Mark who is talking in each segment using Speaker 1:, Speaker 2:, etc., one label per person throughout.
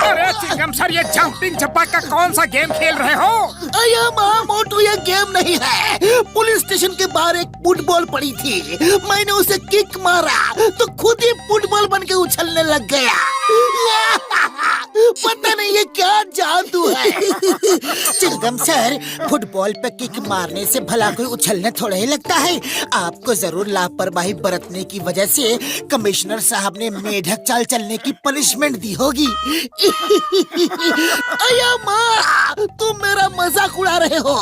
Speaker 1: अरे चिंगम सर, ये जंपिंग जब्बा का कौन सा गेम खेल रहे हो?
Speaker 2: अरे मोटू, ये गेम नहीं है। पुलिस स्टेशन के बाहर एक फुटबॉल पड़ी थी, मैंने उसे किक मारा तो खुद ही फुटबॉल बन के उछलने लग गया। पता नहीं ये क्या जादू है। चिंगम सर, फुटबॉल पे किक मारने से भला कोई उछलने थोड़ा ही लगता है। आपको जरूर लापरवाही बरतने की वजह से कमिश्नर साहब ने मेढक चाल चलने की पनिशमेंट दी होगी। अया माँ, तुम मेरा मजाक उड़ा रहे हो।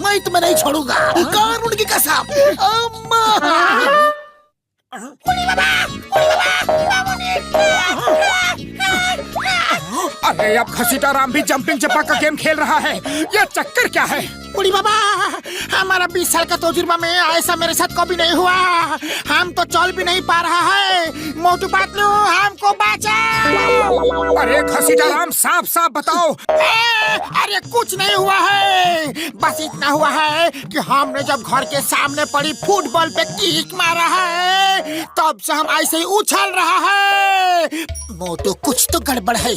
Speaker 2: मैं तुम्हें नहीं छोड़ूंगा, कानून की कसम। अम्मा!
Speaker 1: अरे अब घसीटाराम भी जंपिंग जब्बा का गेम खेल रहा है। ये चक्कर क्या है?
Speaker 2: बुढ़ी बाबा, हमारा 20 साल का तजुर्बा में ऐसा मेरे साथ कभी नहीं हुआ। हम तो चल भी नहीं पा रहा है। मोटू पतलू, हमको बचाओ।
Speaker 1: अरे घसीटाराम, साफ साफ बताओ।
Speaker 2: अरे कुछ नहीं हुआ है, बस इतना हुआ है कि हमने जब घर के सामने पड़ी फुटबॉल पे किक मारा है, तब से हम ऐसे ही उछल रहा है। मोटू, कुछ तो गड़बड़ है।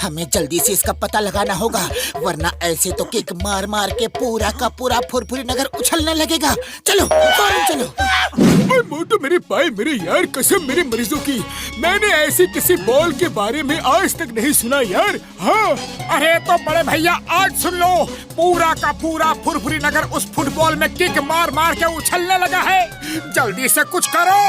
Speaker 2: हमें जल्दी से इसका पता लगाना होगा, वरना ऐसे तो किक मार मार के पूरा का पूरा फुरफुरी नगर उछलने लगेगा। चलो फौरन चलो।
Speaker 3: मोटू मेरे भाई, मेरे यार, कसम मेरे मरीजों की, मैंने ऐसे किसी बॉल के बारे में आज तक नहीं सुना यार। हाँ,
Speaker 1: अरे तो बड़े भैया, आज सुन लो, पूरा का पूरा फुरफुरी नगर उस फुटबॉल में किक मार मार के उछलने लगा है। जल्दी से कुछ करो।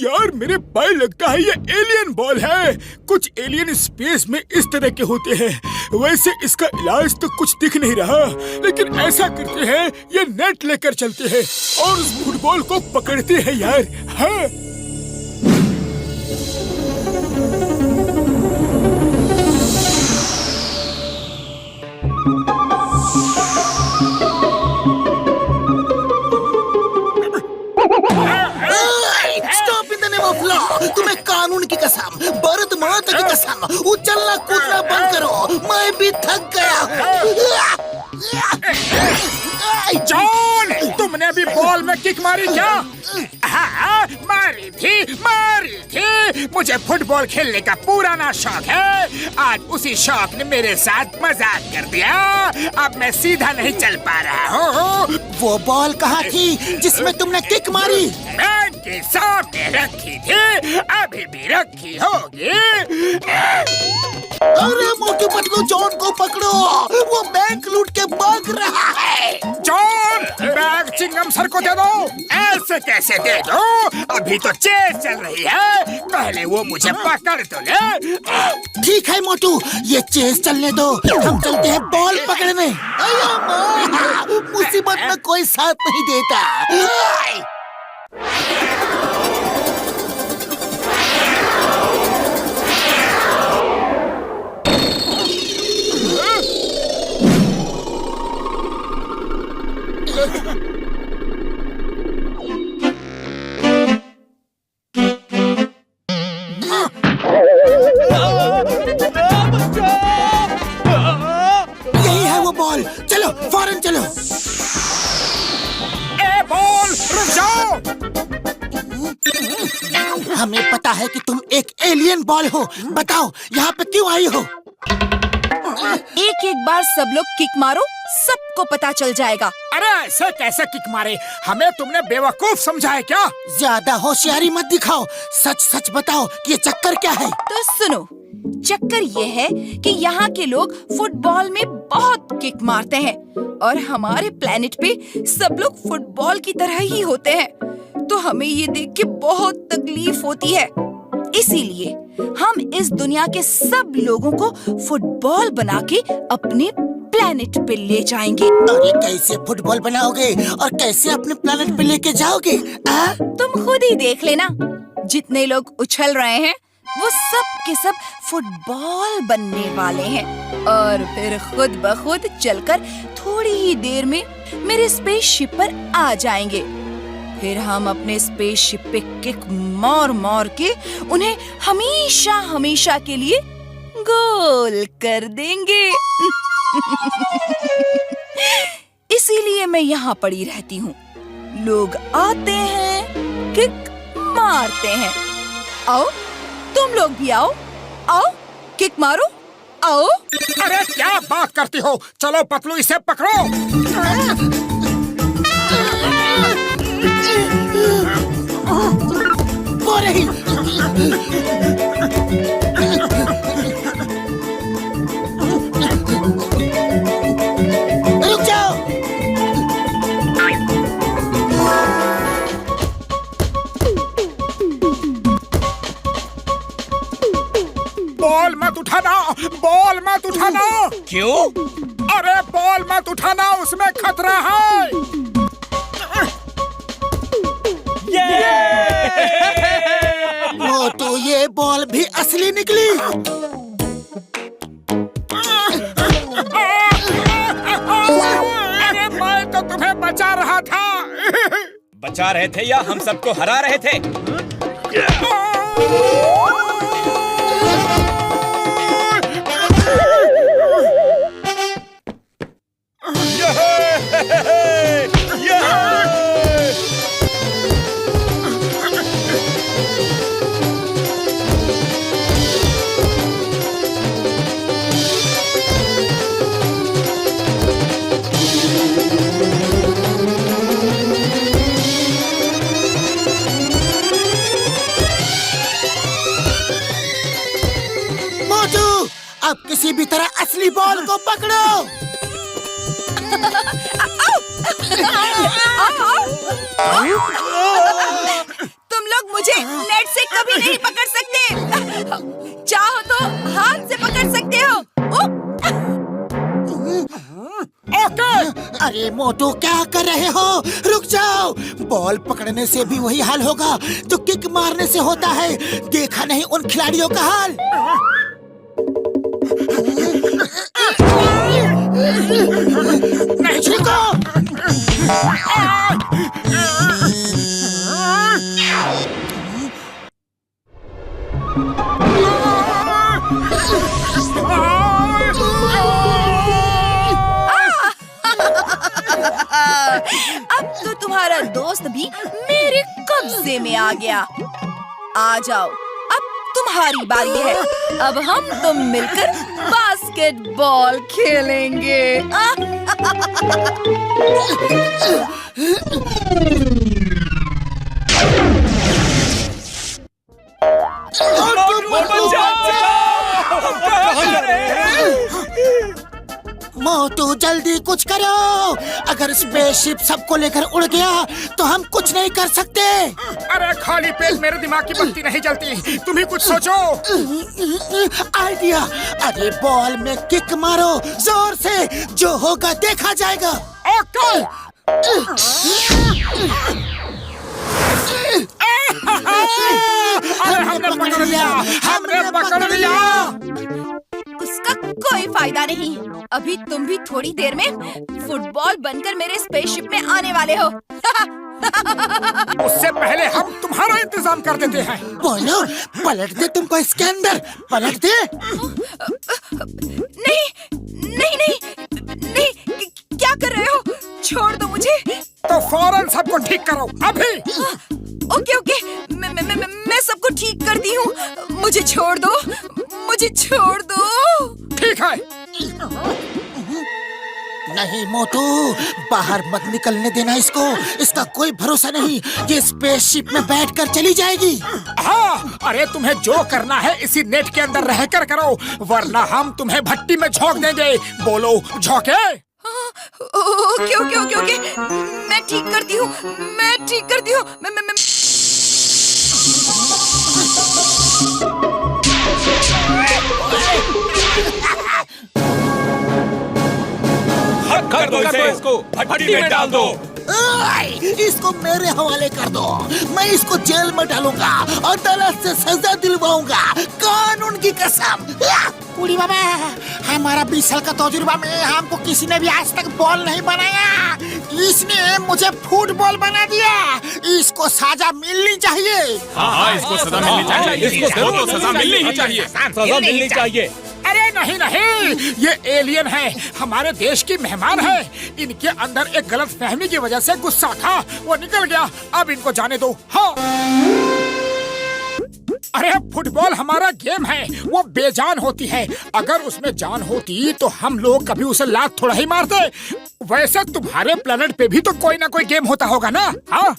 Speaker 3: यार मेरे भाई, लगता है ये एलियन बॉल है। कुछ एलियन स्पेस में इस तरह के होते हैं। वैसे इसका इलाज तो कुछ दिख नहीं रहा, लेकिन ऐसा करते हैं, ये नेट लेकर चलते हैं और उस फुटबॉल को पकड़ते हैं यार। हाँ,
Speaker 2: stop in the name of law. तुम्हें कानून की कसम, भारत माता की कसम, उछलना कूदना बंद करो। मैं भी थक गया हूँ।
Speaker 1: जॉन, तुमने भी बॉल में किक मारी क्या? हाँ, मारी थी। मुझे फुटबॉल खेलने का पुराना शौक है। आज उसी शौक ने मेरे साथ मजाक कर दिया। अब मैं सीधा नहीं चल पा रहा हूँ।
Speaker 2: वो बॉल कहाँ थी जिसमें तुमने किक मारी?
Speaker 1: बैंक के सामने रखी थी, अभी भी रखी होगी।
Speaker 2: अरे मोटू पतलू, जॉन को पकड़ो, वो बैंक लूट के भाग रहा है।
Speaker 1: जॉन, बैग चिंगम सर को दे दो। ऐसे कैसे दे दो? अभी तो चेस चल रही है, पहले वो मुझे पकड़ तो ले।
Speaker 2: ठीक है मोटू, ये चेस चलने दो, हम चलते हैं बॉल पकड़ने। मुसीबत में कोई साथ नहीं देता। यही है वो बॉल, चलो फौरन चलो।
Speaker 1: ए बॉल, रुक जाओ।
Speaker 2: हमें पता है कि तुम एक एलियन बॉल हो। बताओ यहाँ पे क्यों आई हो?
Speaker 4: एक एक बार सब लोग किक मारो, सबको पता चल जाएगा।
Speaker 1: अरे ऐसे कैसे किक मारे? हमें तुमने बेवकूफ समझा है क्या?
Speaker 2: ज्यादा होशियारी मत दिखाओ, सच सच बताओ कि ये चक्कर क्या है।
Speaker 4: तो सुनो, चक्कर ये है कि यहाँ के लोग फुटबॉल में बहुत किक मारते हैं और हमारे प्लेनेट पे सब लोग फुटबॉल की तरह ही होते हैं। तो हमें ये देख के बहुत तकलीफ होती है। इसीलिए हम इस दुनिया के सब लोगों को फुटबॉल बना के अपने प्लेनेट पे ले जाएंगे।
Speaker 2: अरे कैसे फुटबॉल बनाओगे और कैसे अपने प्लेनेट पे लेके जाओगे?
Speaker 4: तुम खुद ही देख लेना, जितने लोग उछल रहे हैं वो सब के सब फुटबॉल बनने वाले हैं और फिर खुद ब खुद चलकर थोड़ी ही देर में मेरे स्पेसशिप पर आ जाएंगे। फिर हम अपने स्पेसशिप पे किक मार मार के उन्हें हमेशा हमेशा के लिए गोल कर देंगे। इसीलिए मैं यहाँ पड़ी रहती हूँ। लोग आते हैं, किक मारते हैं। आओ, तुम लोग भी आओ, आओ, किक मारो, आओ।
Speaker 1: अरे क्या बात करती हो, चलो पतलू इसे पकड़ो।
Speaker 2: वो रही। रुक जाओ।
Speaker 1: बॉल मत उठाना, बॉल मत उठाना।
Speaker 5: क्यों?
Speaker 1: अरे बॉल मत उठाना, उसमें खतरा है।
Speaker 2: मोटू, ये बॉल भी असली निकली।
Speaker 1: अरे मैं तो तुम्हें बचा रहा था।
Speaker 5: बचा रहे थे या हम सबको हरा रहे थे?
Speaker 2: अब किसी भी तरह असली बॉल को पकड़ो।
Speaker 4: तुम लोग मुझे नेट से कभी नहीं पकड़ सकते। चाहो तो हाथ से पकड़ सकते हो।
Speaker 2: अरे मोटू, क्या कर रहे हो? रुक जाओ। बॉल पकड़ने से भी वही हाल होगा जो किक मारने से होता है। देखा नहीं उन खिलाड़ियों का हाल?
Speaker 1: नहीं छूको।
Speaker 4: अब तो तुम्हारा दोस्त भी मेरे कब्जे में आ गया। आ जाओ, अब तुम्हारी बारी है। अब हम तुम मिलकर बास्केटबॉल खेलेंगे।
Speaker 2: मोटू, जल्दी कुछ करो। अगर स्पेसशिप सबको लेकर उड़ गया तो हम कुछ नहीं कर सकते।
Speaker 1: अरे खाली पेट मेरे दिमाग की बत्ती नहीं जलती, तुम ही कुछ सोचो।
Speaker 2: आइडिया। अरे बॉल में किक मारो जोर से, जो होगा देखा जाएगा।
Speaker 1: ओके। अरे हमने पकड़ लिया, हमने पकड़ लिया।
Speaker 4: उसका कोई फायदा नहीं। अभी तुम भी थोड़ी देर में फुटबॉल बनकर मेरे स्पेसशिप में आने वाले हो।
Speaker 1: उससे पहले हम तुम्हारा इंतजाम कर देते हैं।
Speaker 2: बोलो, पलट दे तुमको इसके अंदर, पलट दे।
Speaker 4: नहीं नहीं नहीं नहीं, क्या कर रहे हो? छोड़ दो मुझे।
Speaker 1: तो फौरन सबको ठीक करो अभी।
Speaker 4: ओके ओके, मैं सबको ठीक करती हूँ। मुझे छोड़ दो, मुझे छोड़ दो।
Speaker 1: ठीक है।
Speaker 2: नहीं मोटू, बाहर मत निकलने देना इसको। इसका कोई भरोसा नहीं, ये स्पेसशिप में बैठकर चली जाएगी।
Speaker 1: हाँ, अरे तुम्हें जो करना है इसी नेट के अंदर रहकर करो, वरना हम तुम्हें भट्टी में झोंक देंगे। बोलो, झोंके?
Speaker 4: ओके ओके ओके ओके, मैं ठीक करती हूँ, मैं ठीक करती हूँ। मैं
Speaker 5: कर दो इसे, इसको भट्टी में डाल दो।
Speaker 2: इसको मेरे हवाले कर दो। मैं इसको जेल में डालूंगा और अदालत से सजा दिलवाऊंगा, कानून की कसम। उड़ी बाबा, हमारा 20 साल का तजुर्बा में हमको किसी ने भी आज तक बॉल नहीं बनाया। इसने मुझे फुटबॉल बना दिया। इसको सजा मिलनी चाहिए।
Speaker 5: हाँ, इसको सजा मिलनी चाहिए। इसको तो सजा मिलनी ही चाहिए। सजा मिलनी चाहिए।
Speaker 1: अरे नहीं नहीं, ये एलियन है, हमारे देश की मेहमान है। इनके अंदर एक गलत फहमी की वजह से गुस्सा था, वो निकल गया। अब इनको जाने दो। हाँ। अरे फुटबॉल हमारा गेम है, वो बेजान होती है। अगर उसमें जान होती तो हम लोग कभी उसे लात थोड़ा ही मारते। वैसे तुम्हारे प्लेनेट पे भी तो कोई ना कोई गेम होता होगा ना? हाँ,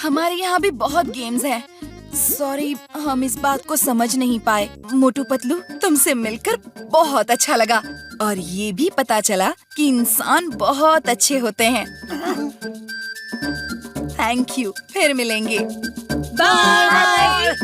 Speaker 4: हमारे यहाँ भी बहुत गेम्स हैं। सॉरी, हम इस बात को समझ नहीं पाए। मोटू पतलू, तुमसे मिलकर बहुत अच्छा लगा और ये भी पता चला कि इंसान बहुत अच्छे होते हैं। थैंक यू, फिर मिलेंगे। बाय।